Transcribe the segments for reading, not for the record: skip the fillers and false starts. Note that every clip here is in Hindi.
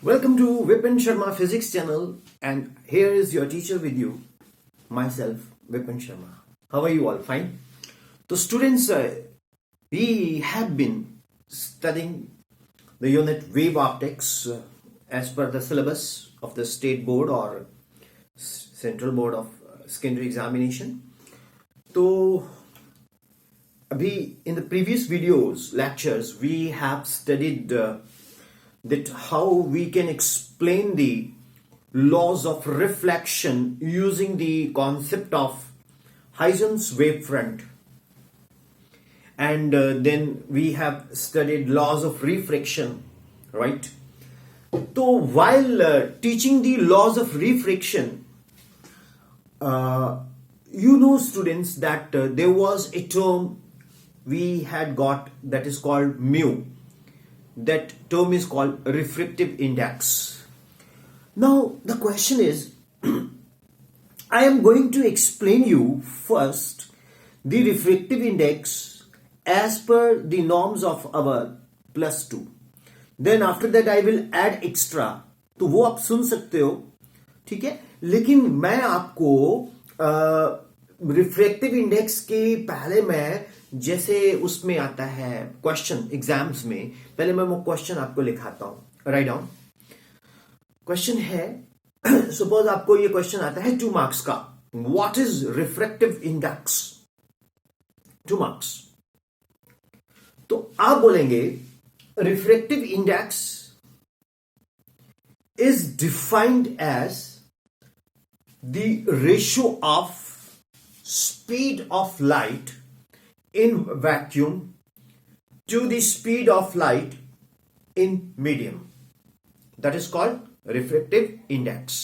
Welcome to Vipin Sharma Physics channel, and here is your teacher with you, myself, Vipin Sharma. How are you all? Fine? So students, we have been studying the unit wave optics as per the syllabus of the state board or central board of secondary examination. So in the previous videos, lectures, we have studied that how we can explain the laws of reflection using the concept of Huygens wavefront, and then we have studied laws of refraction, right? So while teaching the laws of refraction, students, that there was a term we had got that is called mu. That term is called refractive index. Now the question is, I am going to explain you first the refractive index as per the norms of our +2. Then after that I will add extra. तो वो आप सुन सकते हो, ठीक है? लेकिन मैं आपको रिफ्रैक्टिव इंडेक्स के पहले मैं जैसे उसमें आता है क्वेश्चन एग्जाम्स में, पहले मैं वो क्वेश्चन आपको लिखाता हूं. Write down. क्वेश्चन है, सपोज आपको ये क्वेश्चन आता है 2 मार्क्स का. What is refractive index? 2 marks. तो आप बोलेंगे refractive index is defined as the ratio of speed of light in vacuum to the speed of light in medium. That is called refractive index.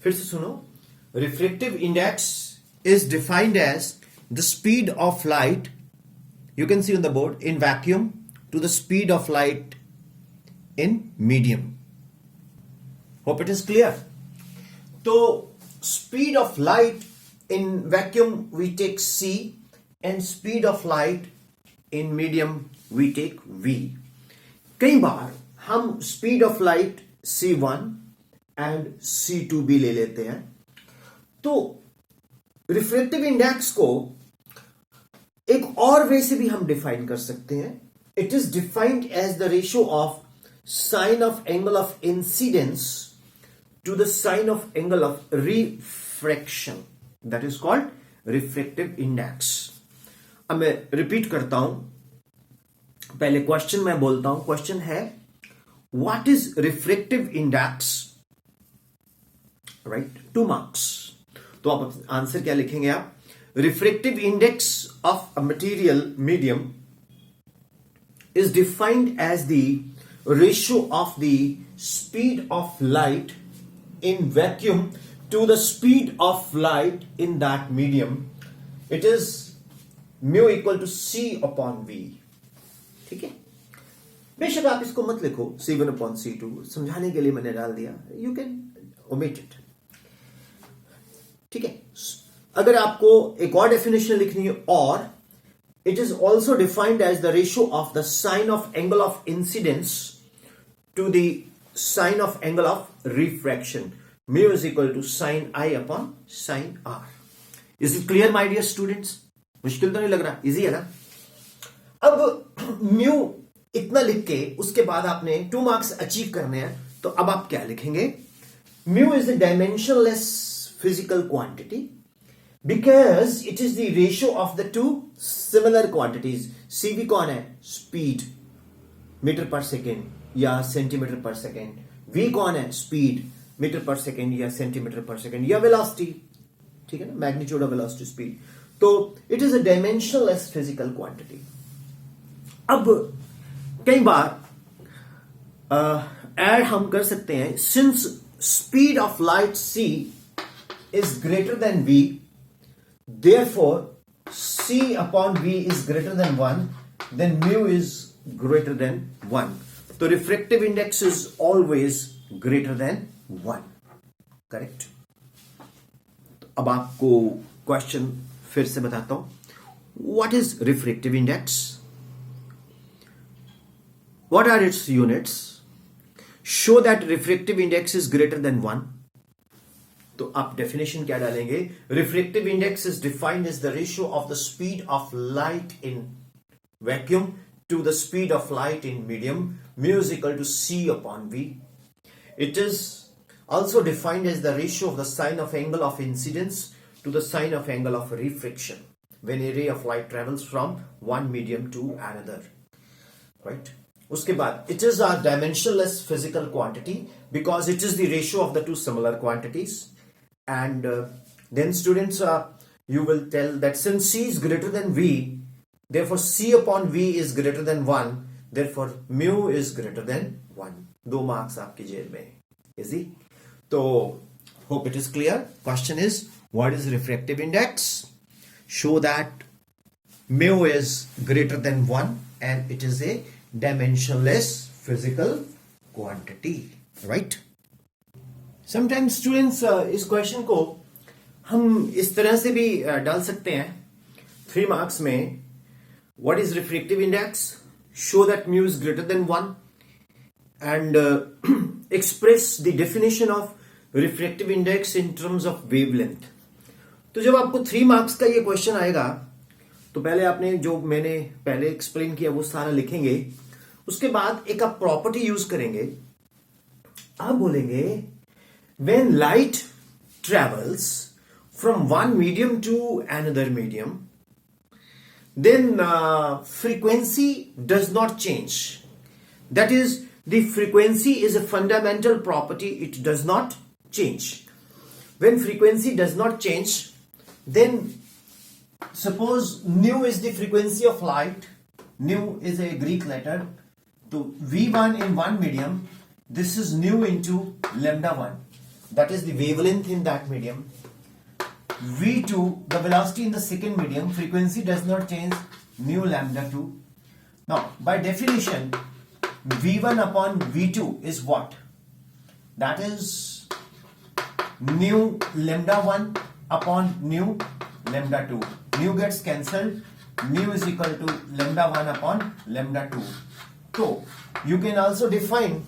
फिर से सुनो. Refractive index is defined as the speed of light, you can see on the board, in vacuum to the speed of light in medium. Hope it is clear. So speed of light in vacuum we take c, and speed of light in medium we take v. कई बार हम speed of light c1 and c2 भी ले लेते हैं. तो रिफ्रैक्टिव इंडेक्स को एक और वे से भी हम डिफाइन कर सकते हैं. It is defined as the ratio of sine of angle of incidence to the sine of angle of refraction. That is called refractive index. अब मैं रिपीट करता हूं. पहले क्वेश्चन मैं बोलता हूं. क्वेश्चन है, what is refractive index? Right, 2 marks. तो आप आंसर क्या लिखेंगे? आप refractive index of a material medium is defined as the ratio of the speed of light in vacuum to the speed of light in that medium. It is mu equal to c upon v. ठीक है? बेशक आप इसको मत लिखो c1 upon c2, समझाने के लिए मैंने डाल दिया. You can omit it. ठीक है? अगर आपको एक और डेफिनेशन लिखनी है, और it is also defined as the ratio of the sine of angle of incidence to the sine of angle of refraction. Mu is equal to sine I upon sine R. Is it clear, my dear students? मुश्किल तो नहीं लग रहा? इजी है ना? अब mu इतना लिख के उसके बाद आपने 2 मार्क्स अचीव करने हैं. तो अब आप क्या लिखेंगे? Mu is a dimensionless physical quantity because it is the ratio of the two similar quantities. CV कौन है? Speed, मीटर पर सेकेंड या सेंटीमीटर पर सेकेंड. V कौन है? स्पीड, मीटर पर सेकेंड या सेंटीमीटर पर सेकेंड या वेलोसिटी. ठीक है ना? Magnitude of velocity, speed. तो it is a dimensionless physical quantity. अब कई बार ऐड हम कर सकते हैं, since speed of light c is greater than v, therefore c upon v is greater than 1, then mu is greater than 1. तो refractive index is always greater than 1. Correct? तो अब आपको क्वेश्चन फिर से बताता हूं. What is refractive index? What are its units? Show that refractive index is greater than 1. तो आप डेफिनेशन क्या डालेंगे? Refractive index is defined as the ratio of the speed of light in vacuum to the speed of light in medium, mu is equal to c upon v. It is also defined as the ratio of the sine of angle of incidence to the sine of angle of refraction when a ray of light travels from one medium to another. Right? उसके बाद, it is a dimensionless physical quantity because it is the ratio of the two similar quantities. And then students, you will tell that since c is greater than v, therefore c upon v is greater than 1, therefore mu is greater than 1. 2 marks आपकी जेब में. Easy? तो hope it is clear. Question is, what is refractive index? Show that mu is greater than 1 and it is a dimensionless physical quantity. Right? Sometimes students इस क्वेश्चन को हम इस तरह से भी डाल सकते हैं 3 marks में. What is refractive index? Show that mu is greater than 1 and express the definition of refractive index in terms of wavelength. तो जब आपको 3 marks का ये क्वेश्चन आएगा तो पहले आपने जो मैंने पहले एक्सप्लेन किया वो सारा लिखेंगे. उसके बाद एक आप प्रॉपर्टी यूज करेंगे. आप बोलेंगे when light travels from one medium to another medium, then frequency does not change. That is, the frequency is a fundamental property, it does not change. When frequency does not change, then suppose nu is the frequency of light. Nu is a Greek letter. So V1 in one medium, this is nu into lambda 1. That is the wavelength in that medium. V2, the velocity in the second medium, frequency does not change, mu lambda 2. Now, by definition, V1 upon V2 is what? That is nu lambda 1 upon nu lambda 2. Mu gets cancelled, mu is equal to lambda 1 upon lambda 2. So, you can also define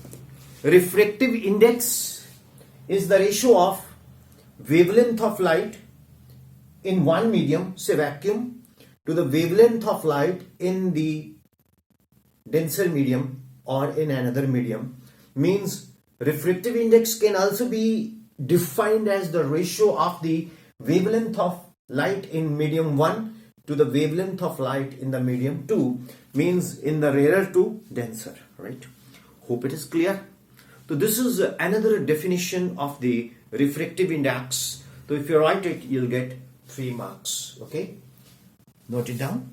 refractive index is the ratio of wavelength of light in one medium, say vacuum, to the wavelength of light in the denser medium or in another medium. Means refractive index can also be defined as the ratio of the wavelength of light in medium 1 to the wavelength of light in the medium 2, means in the rarer to denser. Right? Hope it is clear. So this is another definition of the refractive index. So if you write it, you'll get 3 marks. Okay? Note it down.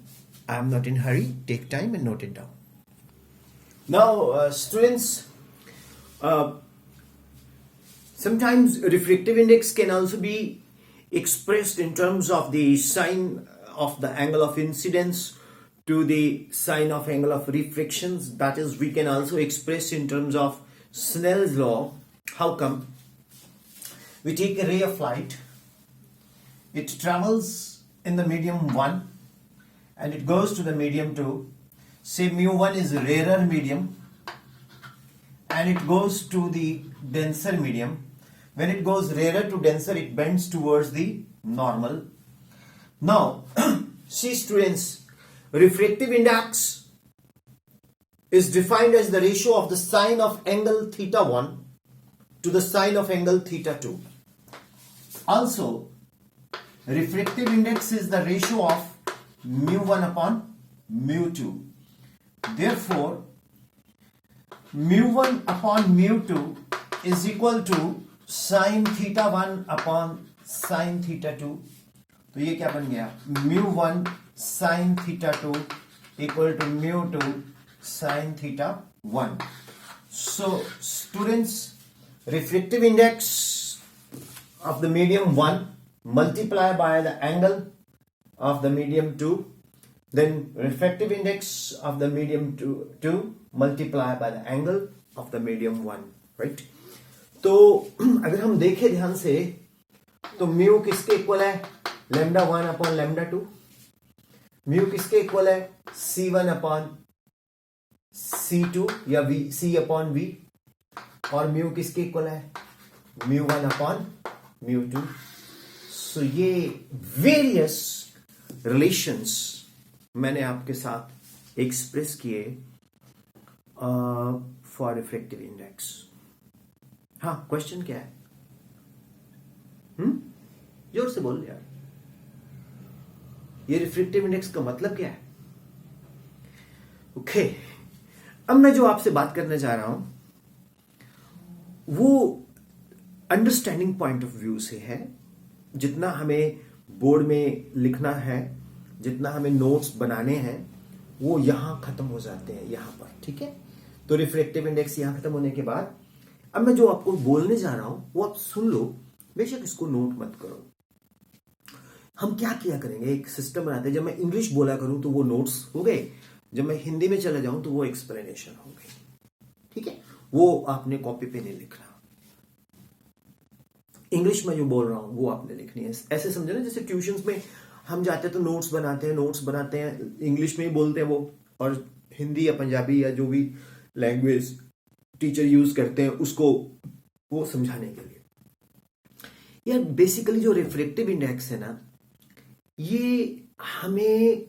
I am not in hurry. Take time and note it down. Now, students, sometimes refractive index can also be expressed in terms of the sine of the angle of incidence to the sine of angle of refractions. That is, we can also express in terms of Snell's law. How come? We take a ray of light, it travels in the medium 1 and it goes to the medium 2. Say mu1 is a rarer medium and it goes to the denser medium. When it goes rarer to denser, it bends towards the normal. Now, see students, refractive index is defined as the ratio of the sine of angle theta 1 to the sine of angle theta 2. Also, refractive index is the ratio of mu1 upon mu2. Therefore, mu1 upon mu2 is equal to sine theta 1 upon sine theta 2. तो ये क्या बन गया? mu1 sine theta 2 equal to mu2 sine theta 1. So, students, refractive index of the medium 1 multiply by the angle of the medium 2, then refractive index of the medium 2 multiply by the angle of the medium 1. Right? तो अगर हम देखें ध्यान से तो mu किसके इक्वल है? lambda 1 upon lambda 2. mu किसके इक्वल है? c1 upon c2 या c upon v. और म्यू किसके इक्वल है? μ1/μ2। सो ये वेरियस रिलेशंस मैंने आपके साथ एक्सप्रेस किए फॉर रिफ्रैक्टिव इंडेक्स। हाँ, क्वेश्चन क्या है? जोर से बोल यार। ये रिफ्रैक्टिव इंडेक्स का मतलब क्या है? ओके, अब मैं जो आपसे बात करने जा रहा हूं वो अंडरस्टैंडिंग पॉइंट ऑफ व्यू से है। जितना हमें बोर्ड में लिखना है, जितना हमें नोट्स बनाने हैं, वो यहां खत्म हो जाते हैं, यहां पर। ठीक है, तो रिफ्रैक्टिव इंडेक्स यहां खत्म होने के बाद अब मैं जो आपको बोलने जा रहा हूं वो आप सुन लो, बेशक इसको नोट मत करो। हम क्या किया करेंगे, एक सिस्टम बनाते हैं। जब मैं इंग्लिश बोला करूं तो वो नोट्स हो गए, जब मैं हिंदी में चला जाऊं तो वो एक्सप्लेनेशन हो गई। ठीक है, वो आपने कॉपी पे नहीं लिखना। इंग्लिश में जो बोल रहा हूं वो आपने लिखनी है। ऐसे समझे ना, जैसे ट्यूशंस में हम जाते हैं तो नोट्स बनाते हैं, इंग्लिश में ही बोलते हैं वो, और हिंदी या पंजाबी या जो भी लैंग्वेज टीचर यूज करते हैं उसको वो समझाने के लिए। यार बेसिकली जो रिफ्रैक्टिव इंडेक्स है ना, ये हमें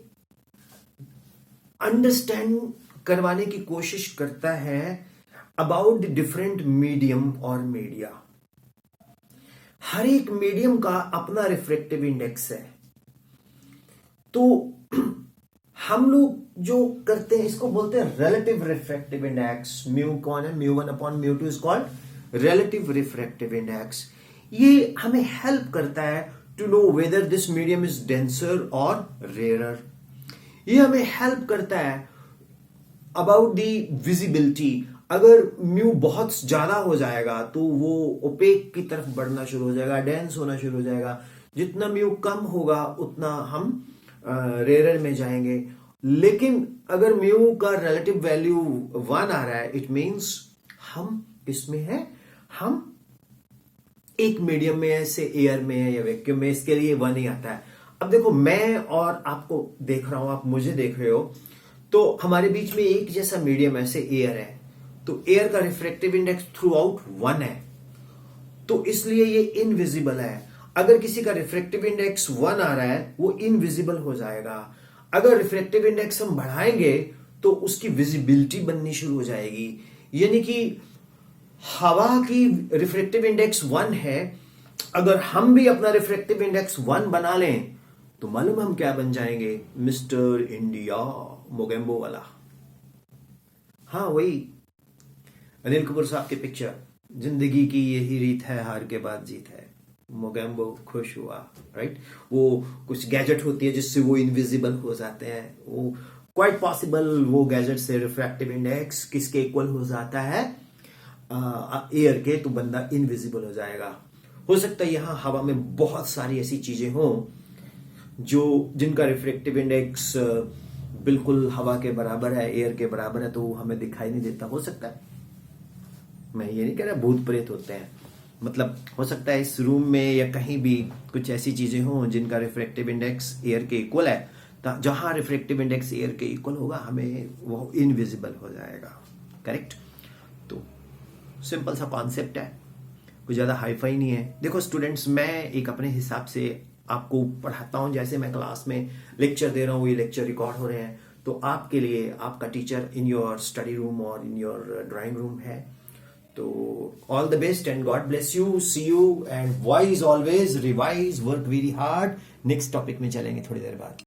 अंडरस्टैंड करवाने की कोशिश करता है अबाउट द डिफरेंट मीडियम और मीडिया। हर एक मीडियम का अपना रिफ्रैक्टिव इंडेक्स है। तो हम लोग जो करते हैं इसको बोलते हैं रिलेटिव रिफ्रैक्टिव इंडेक्स। म्यू कौन है? μ1/μ2 is called relative refractive index. ये हमें हेल्प करता है to know whether this medium is denser और रेयरर। ये हमें हेल्प करता है अबाउट द विजिबिलिटी। अगर म्यू बहुत ज्यादा हो जाएगा तो वो ओपेक की तरफ बढ़ना शुरू हो जाएगा, डेंस होना शुरू हो जाएगा। जितना म्यू कम होगा उतना हम रेयरर में जाएंगे। लेकिन अगर म्यू का रिलेटिव वैल्यू 1 आ रहा है, इट मीन्स हम इसमें है, हम एक मीडियम में है, से एयर में है या वैक्यूम में, इसके लिए 1 ही आता है। अब देखो, मैं और आपको देख रहा हूं, आप मुझे देख रहे हो, तो हमारे बीच में एक जैसा मीडियम है, से एयर है, तो एयर का रिफ्रैक्टिव इंडेक्स थ्रू आउट 1 है, तो इसलिए ये इनविजिबल है। अगर किसी का रिफ्रैक्टिव इंडेक्स 1 आ रहा है वो इनविजिबल हो जाएगा। अगर रिफ्रैक्टिव इंडेक्स हम बढ़ाएंगे तो उसकी विजिबिलिटी बननी शुरू हो जाएगी। यानी कि हवा की रिफ्रैक्टिव इंडेक्स 1 है, अगर हम भी अपना रिफ्रैक्टिव इंडेक्स 1 बना लें तो मालूम हम क्या बन जाएंगे? मिस्टर इंडिया, मोगेम्बो वाला। हाँ, वही अनिल कपूर साहब की पिक्चर, जिंदगी की यही रीत है, हार के बाद जीत है। मोगेम्बो खुश हुआ, राइट? वो कुछ गैजेट होती है जिससे वो इनविजिबल हो जाते हैं। वो क्वाइट पॉसिबल वो गैजेट से रिफ्रैक्टिव इंडेक्स किसके इक्वल हो जाता है? एयर के, तो बंदा इनविजिबल हो जाएगा। हो सकता है यहां हवा में बहुत सारी ऐसी चीजें हों जिनका रिफ्रैक्टिव इंडेक्स बिल्कुल हवा के बराबर है, एयर के बराबर है, तो वो हमें दिखाई नहीं देता। हो सकता है, मैं ये नहीं कह रहा भूत प्रेत होते हैं, मतलब हो सकता है इस रूम में या कहीं भी कुछ ऐसी चीजें हों जिनका रिफ्रैक्टिव इंडेक्स एयर के इक्वल है। जहां रिफ्रैक्टिव इंडेक्स एयर के इक्वल होगा हमें वो इनविजिबल हो जाएगा। करेक्ट? तो सिंपल सा कॉन्सेप्ट है, कुछ ज्यादा हाईफाई नहीं है। देखो स्टूडेंट्स, मैं एक अपने हिसाब से आपको पढ़ाता हूं, जैसे मैं क्लास में लेक्चर दे रहा हूं, ये लेक्चर रिकॉर्ड हो रहे हैं, तो आपके लिए आपका teacher in your study room और इन योर ड्राइंग रूम है। तो all the best and God bless you, see you, and wise always revise, work very hard. Next topic में चलेंगे थोड़ी देर बाद।